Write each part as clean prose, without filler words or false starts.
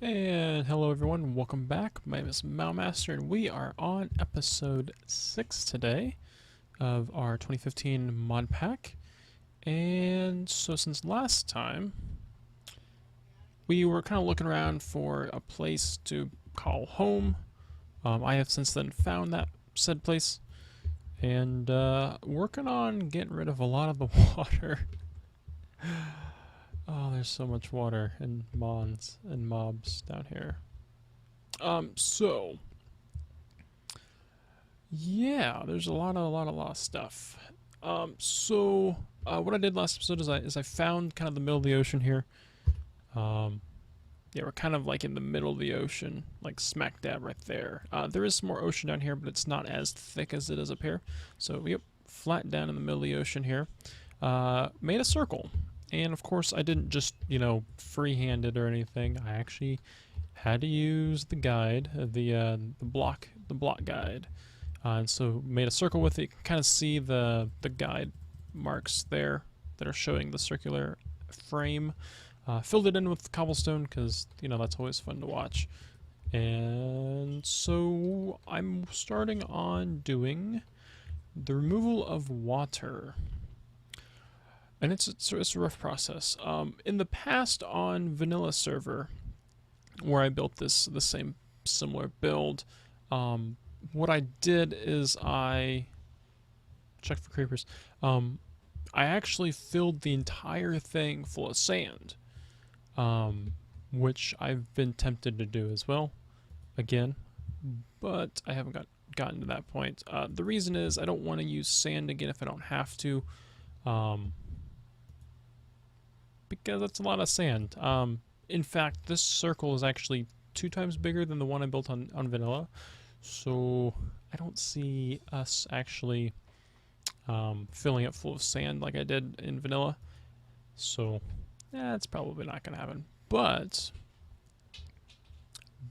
And hello everyone, welcome back. My name is Mowmaster and we are on episode 6 today of our 2015 mod pack. And so since last time, we were kind of looking around for a place to call home. I have since then found that said place and working on getting rid of a lot of the water. Oh, there's so much water and mons and mobs down here. So yeah, there's a lot of stuff. What I did last episode is I found kind of the middle of the ocean here. Um, yeah, we're kind of like in the middle of the ocean, like smack dab right there. There is some more ocean down here, but it's not as thick as it is up here. So yep, flat down in the middle of the ocean here. Made a circle, and of course I didn't just freehand it or anything. I actually had to use the guide, the block guide. And so made a circle with it. You can kind of see the guide marks there that are showing the circular frame. Filled it in with cobblestone because that's always fun to watch. And so I'm starting on doing the removal of water. And it's a rough process. In the past on vanilla server, where I built the same similar build, what I did is I checked for creepers. I actually filled the entire thing full of sand, which I've been tempted to do as well, again, but I haven't gotten to that point. The reason is I don't want to use sand again if I don't have to, because that's a lot of sand. In fact, this circle is actually 2 times bigger than the one I built on vanilla. So I don't see us actually filling it full of sand like I did in vanilla. So it's probably not going to happen. But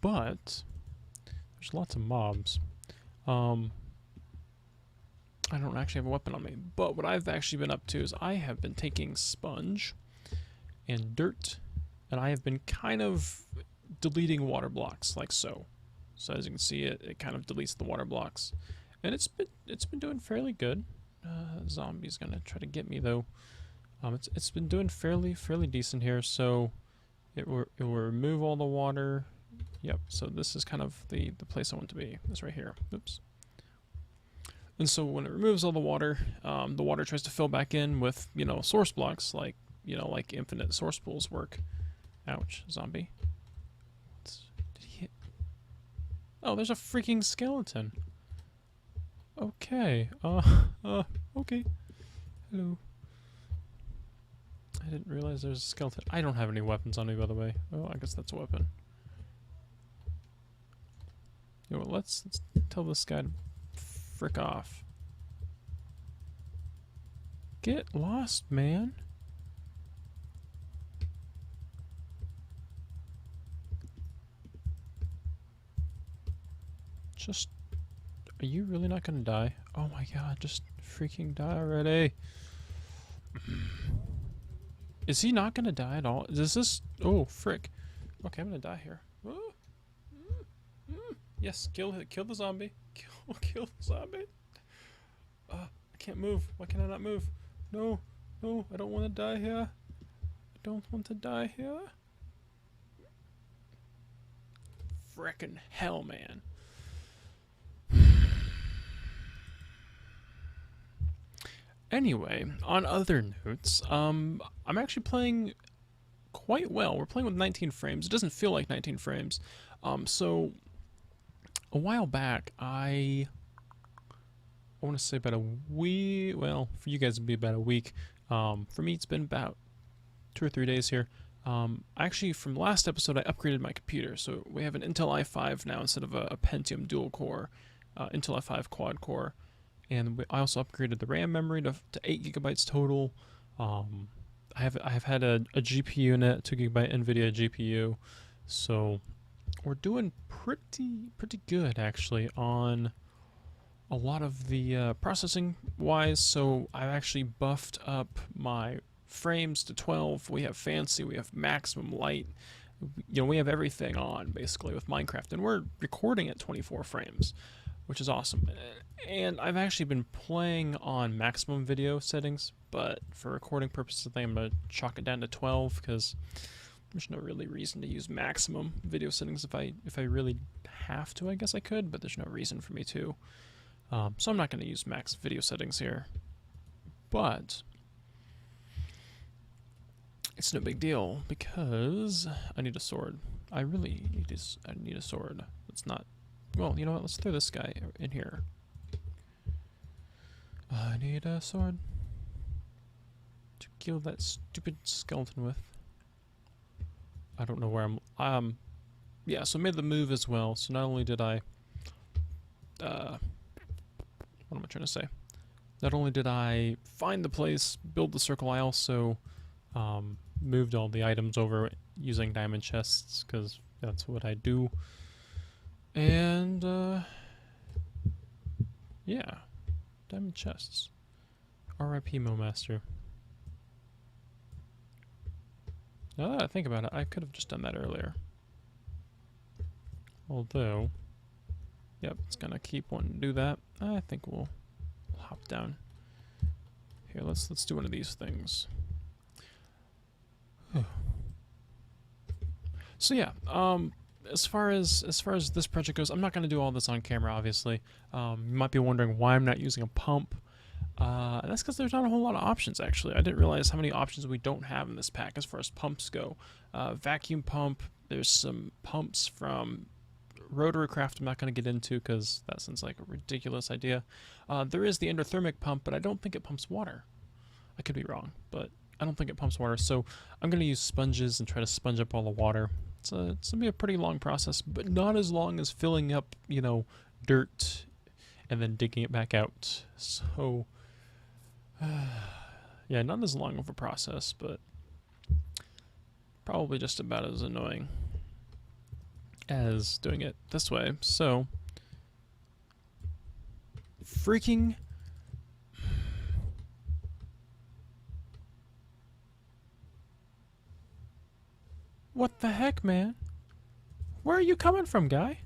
there's lots of mobs. I don't actually have a weapon on me. But what I've actually been up to is I have been taking sponge and dirt, and I have been kind of deleting water blocks like so. So as you can see, it kind of deletes the water blocks, and it's been doing fairly good. Zombie's gonna try to get me though. It's been doing fairly decent here. So it will remove all the water. Yep. So this is kind of the place I want to be. This right here. Oops. And so when it removes all the water tries to fill back in with source blocks like infinite source pools work. Ouch, zombie. Oh, there's a freaking skeleton. Okay. Okay. Hello. I didn't realize there's a skeleton. I don't have any weapons on me, by the way. Oh, I guess that's a weapon. You know what, let's tell this guy to frick off. Get lost, man. Just, are you really not gonna die? Oh my god, just freaking die already. Is he not gonna die at all? Is this, oh frick. Okay, I'm gonna die here. Oh. Yes, kill the zombie. Kill the zombie. I can't move. Why can I not move? No, I don't want to die here. I don't want to die here. Frickin' hell, man. Anyway, on other notes, I'm actually playing quite well. We're playing with 19 frames. It doesn't feel like 19 frames. So a while back, I want to say about a week. Well, for you guys it'd be about a week. For me, it's been about 2 or 3 days here. Actually, from last episode, I upgraded my computer, so we have an Intel i5 now instead of a Pentium dual core, Intel i5 quad core. And I also upgraded the RAM memory to 8 gigabytes total. I have had a GPU in it, 2 gigabyte NVIDIA GPU, so we're doing pretty good actually on a lot of the processing wise. So I've actually buffed up my frames to 12. We have fancy, we have maximum light, you know, we have everything on basically with Minecraft, and we're recording at 24 frames, which is awesome. And I've actually been playing on maximum video settings, but for recording purposes, I think I'm gonna chalk it down to 12 because there's no really reason to use maximum video settings if I really have to. I guess I could, but there's no reason for me to. So I'm not going to use max video settings here, but it's no big deal because I need a sword. I really need I need a sword. It's not. Well, you know what? Let's throw this guy in here. I need a sword to kill that stupid skeleton with. I don't know where I'm. Yeah. So I made the move as well. So not only did I. What am I trying to say? Not only did I find the place, build the circle, I also moved all the items over using diamond chests, because that's what I do. And, yeah. Diamond chests. R.I.P. Mowmaster. Now that I think about it, I could have just done that earlier. Although, yep, it's gonna keep wanting to do that. I think we'll hop down. Here, let's do one of these things. So yeah, as far as this project goes, I'm not gonna do all this on camera, obviously. You might be wondering why I'm not using a pump. And that's because there's not a whole lot of options, actually. I didn't realize how many options we don't have in this pack as far as pumps go. Vacuum pump, there's some pumps from rotary craft I'm not going to get into because that sounds like a ridiculous idea. There is the endothermic pump, but I don't think it pumps water. I could be wrong, but I don't think it pumps water. So I'm going to use sponges and try to sponge up all the water. It's going to be a pretty long process, but not as long as filling up, you know, dirt and then digging it back out. So, yeah, not as long of a process, but probably just about as annoying as doing it this way. So, freaking what the heck, man? Where are you coming from, guy?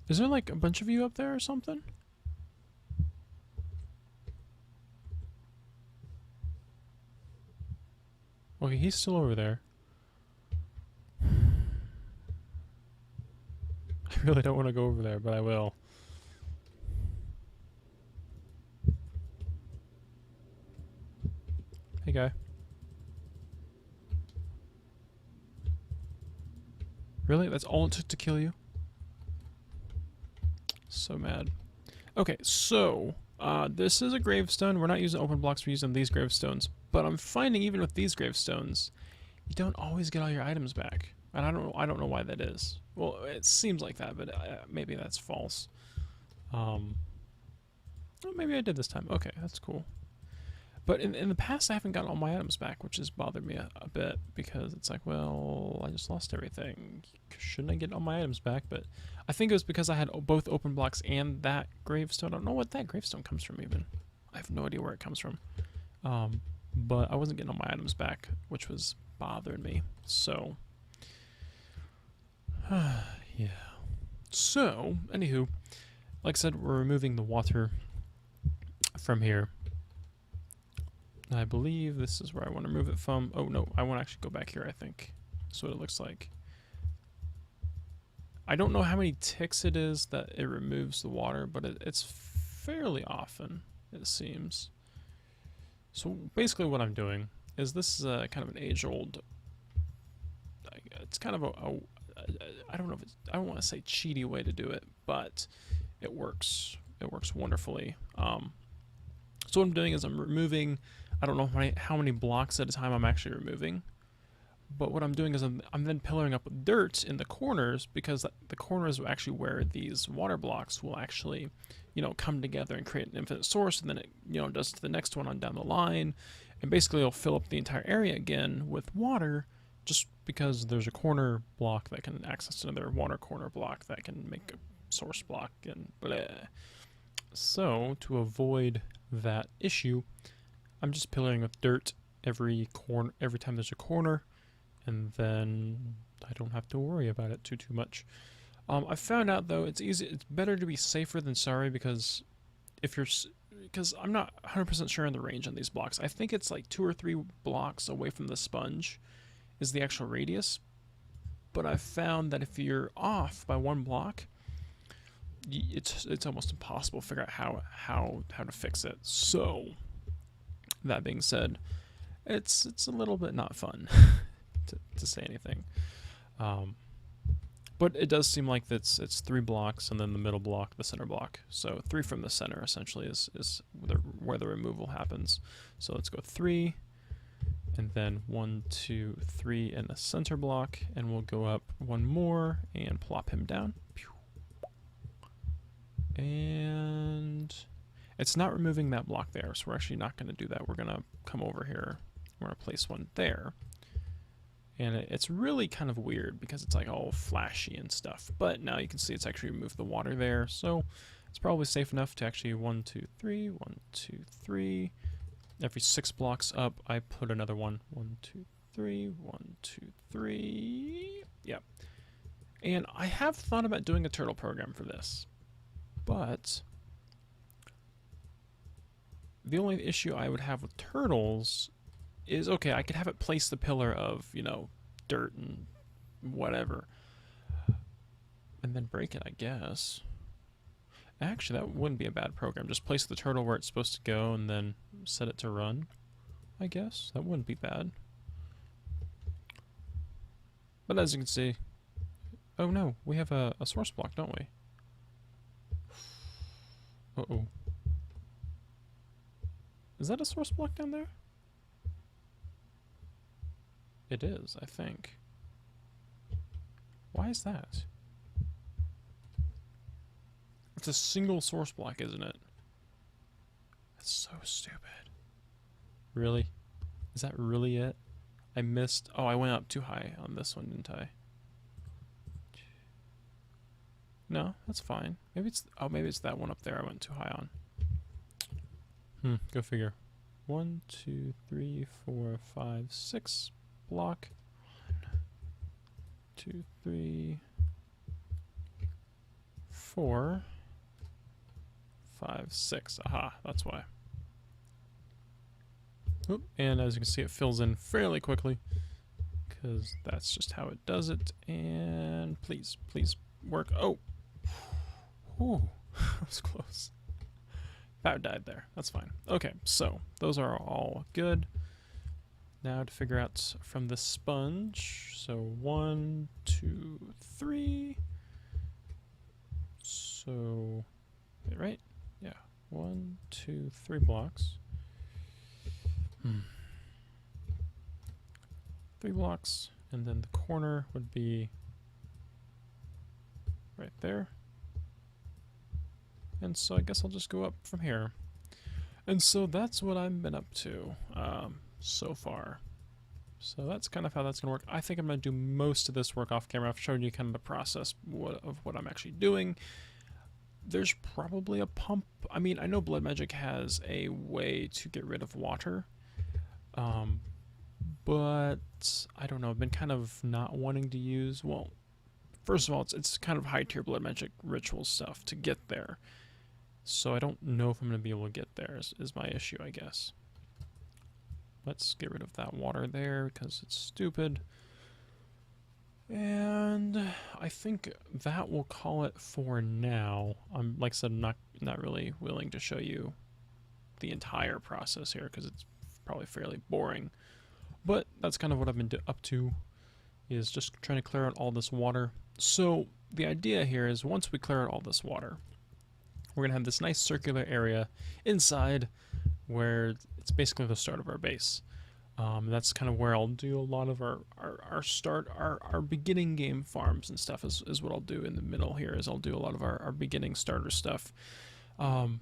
Is there like a bunch of you up there or something? Okay, he's still over there. I really don't want to go over there, but I will. Hey, guy. Really? That's all it took to kill you? So mad. Okay, so this is a gravestone. We're not using open blocks, we're using these gravestones. But I'm finding even with these gravestones, you don't always get all your items back. And I don't know why that is. Well, it seems like that, but maybe that's false. Well, maybe I did this time. Okay, that's cool. But in the past, I haven't gotten all my items back, which has bothered me a bit, because it's like, well, I just lost everything. Shouldn't I get all my items back? But I think it was because I had both open blocks and that gravestone. I don't know what that gravestone comes from, even. I have no idea where it comes from. But I wasn't getting all my items back, which was bothering me. So, yeah. So, anywho, like I said, we're removing the water from here. I believe this is where I want to move it from. Oh, no, I want to actually go back here, I think. That's what it looks like. I don't know how many ticks it is that it removes the water, but it's fairly often, it seems. So basically what I'm doing is this is a kind of an age-old, it's kind of I don't know if it's, I don't want to say cheaty way to do it, but it works. It works wonderfully. So what I'm doing is I'm removing, I don't know how many blocks at a time I'm actually removing, but what I'm doing is I'm then pillaring up with dirt in the corners, because the corners are actually where these water blocks will actually, you know, come together and create an infinite source, and then it, you know, does to the next one on down the line, and basically it'll fill up the entire area again with water, just because there's a corner block that can access another water corner block that can make a source block and blah. So to avoid that issue, I'm just pillaring with dirt every time there's a corner, and then I don't have to worry about it too much. I found out though it's better to be safer than sorry, because because I'm not 100% sure on the range on these blocks. I think it's like 2 or 3 blocks away from the sponge is the actual radius, but I've found that if you're off by 1 block, it's almost impossible to figure out how to fix it. So that being said, it's a little bit not fun to say anything. But it does seem like it's 3 blocks, and then the middle block, the center block. So 3 from the center essentially is where the removal happens. So let's go 3, and then 1, 2, 3 in the center block, and we'll go up 1 more and plop him down. And it's not removing that block there, so we're actually not going to do that. We're going to come over here. We're going to place one there. And it's really kind of weird because it's like all flashy and stuff. But now you can see it's actually removed the water there. So it's probably safe enough to actually 1, 2, 3, 1, 2, 3. Every 6 blocks up, I put another one. 1, 2, 3, 1, 2, 3. Yep. And I have thought about doing a turtle program for this. But the only issue I would have with turtles is, okay, I could have it place the pillar of, you know, dirt and whatever, and then break it, I guess. Actually, that wouldn't be a bad program. Just place the turtle where it's supposed to go and then set it to run, I guess. That wouldn't be bad. But as you can see... Oh no, we have a source block, don't we? Uh-oh. Is that a source block down there? It is, I think. Why is that? It's a single source block, isn't it? That's so stupid. Really? Is that really it? I missed... Oh, I went up too high on this one, didn't I? No, that's fine. Maybe it's... Oh, maybe it's that one up there I went too high on. Go figure. 1, 2, 3, 4, 5, 6... block. 1, 2, 3, 4, 5, 6. Aha, that's why. Oop, and as you can see, it fills in fairly quickly because that's just how it does it. And please work. Oh, ooh, that was close. About died there. That's fine. Okay, so those are all good. Now to figure out from the sponge, so 1, 2, 3. So, right? Yeah, 1, 2, 3 blocks. 3 blocks, and then the corner would be right there. And so I guess I'll just go up from here. And so that's what I've been up to so far. So that's kind of how that's going to work. I think I'm going to do most of this work off camera. I've shown you kind of the process of what I'm actually doing. There's probably a pump. I mean, I know Blood Magic has a way to get rid of water. But I don't know. I've been kind of not wanting to use... Well, first of all, it's kind of high-tier Blood Magic ritual stuff to get there. So I don't know if I'm going to be able to get there is my issue, I guess. Let's get rid of that water there because it's stupid. And I think that will call it for now. Like I said, I'm not really willing to show you the entire process here because it's probably fairly boring. But that's kind of what I've been up to, is just trying to clear out all this water. So the idea here is once we clear out all this water, we're going to have this nice circular area inside where it's basically the start of our base. That's kind of where I'll do a lot of our beginning game farms and stuff is what I'll do in the middle here, is I'll do a lot of our beginning starter stuff. And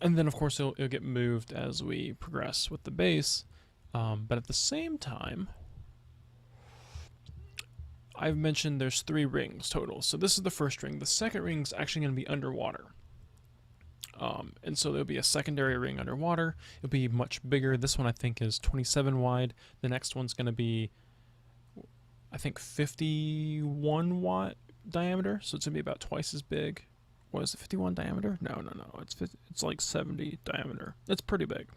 then of course it'll get moved as we progress with the base. But at the same time, I've mentioned there's 3 rings total. So this is the first ring. The second ring is actually going to be underwater. And so there'll be a secondary ring underwater. It'll be much bigger. This one I think is 27 wide. The next one's going to be I think 51 watt diameter, so it's gonna be about twice as big. Was it 51 diameter? No. It's like 70 diameter. It's pretty big.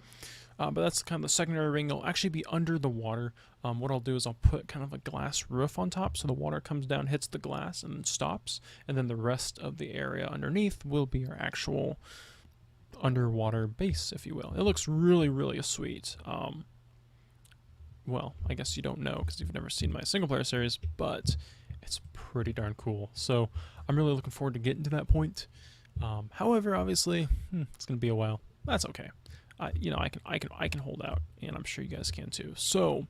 But that's kind of the secondary ring. It'll actually be under the water. What I'll do is I'll put kind of a glass roof on top, so the water comes down, hits the glass, and stops. And then the rest of the area underneath will be our actual underwater base, if you will. It looks really, really sweet. Well, I guess you don't know because you've never seen my single player series, but it's pretty darn cool. So I'm really looking forward to getting to that point. However, obviously, it's gonna be a while. That's okay. I can hold out, and I'm sure you guys can too. So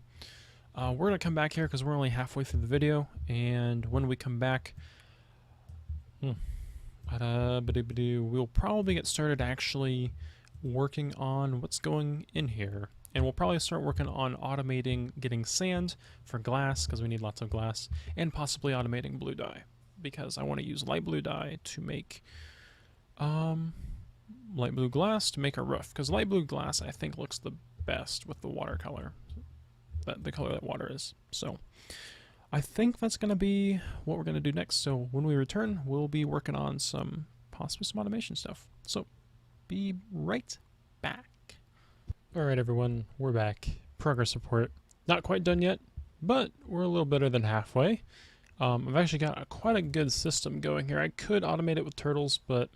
we're gonna come back here because we're only halfway through the video, and when we come back, we'll probably get started actually working on what's going in here. And we'll probably start working on automating getting sand for glass, because we need lots of glass, and possibly automating blue dye, because I want to use light blue dye to make light blue glass to make a roof, because light blue glass I think looks the best with the watercolor, the color that water is. So I think that's going to be what we're going to do next. So when we return, we'll be working on possibly some automation stuff. So be right back. Alright everyone, we're back. Progress report. Not quite done yet, but we're a little better than halfway. I've actually got quite a good system going here. I could automate it with turtles, but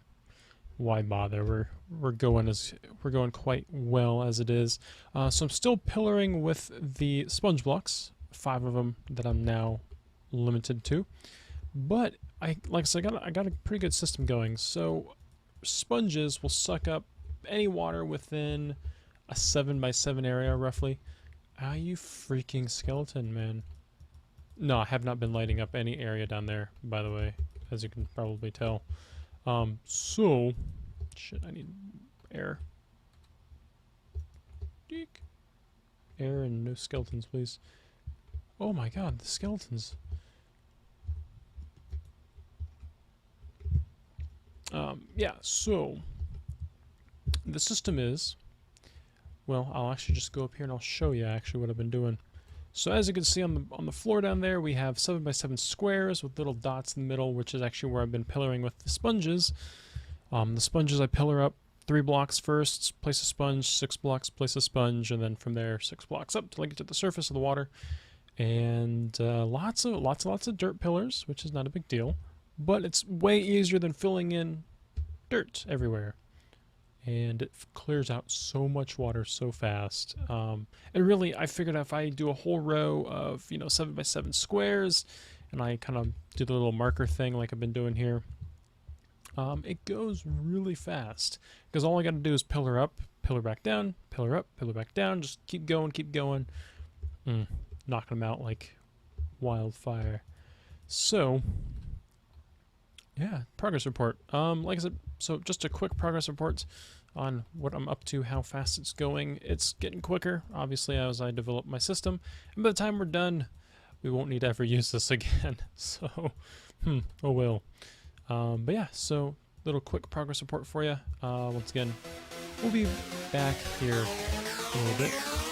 why bother? We're going quite well as it is. So I'm still pillaring with the sponge blocks, 5 of them that I'm now limited to. But like I said, I got a pretty good system going. So sponges will suck up any water within a 7x7 area, roughly. Ah, you freaking skeleton, man. No, I have not been lighting up any area down there, by the way, as you can probably tell. So, shit, I need air. Deek. Air and no skeletons, please. Oh my god, the skeletons. Yeah, so, the system is... Well, I'll actually just go up here and I'll show you actually what I've been doing. So as you can see on the floor down there, we have 7x7 squares with little dots in the middle, which is actually where I've been pillaring with the sponges. The sponges I pillar up 3 blocks first, place a sponge, 6 blocks, place a sponge, and then from there 6 blocks up till I get to the surface of the water. And lots of dirt pillars, which is not a big deal, but it's way easier than filling in dirt everywhere. And it clears out so much water so fast. And really, I figured if I do a whole row of 7x7 squares, and I kind of do the little marker thing like I've been doing here, it goes really fast. Because all I got to do is pillar up, pillar back down, pillar up, pillar back down, just keep going, knocking them out like wildfire. So, yeah, progress report. Like I said, so just a quick progress report on what I'm up to, how fast it's going. It's getting quicker, obviously, as I develop my system. And by the time we're done, we won't need to ever use this again. So, oh well. But yeah, so little quick progress report for you. Once again, we'll be back here in a little bit.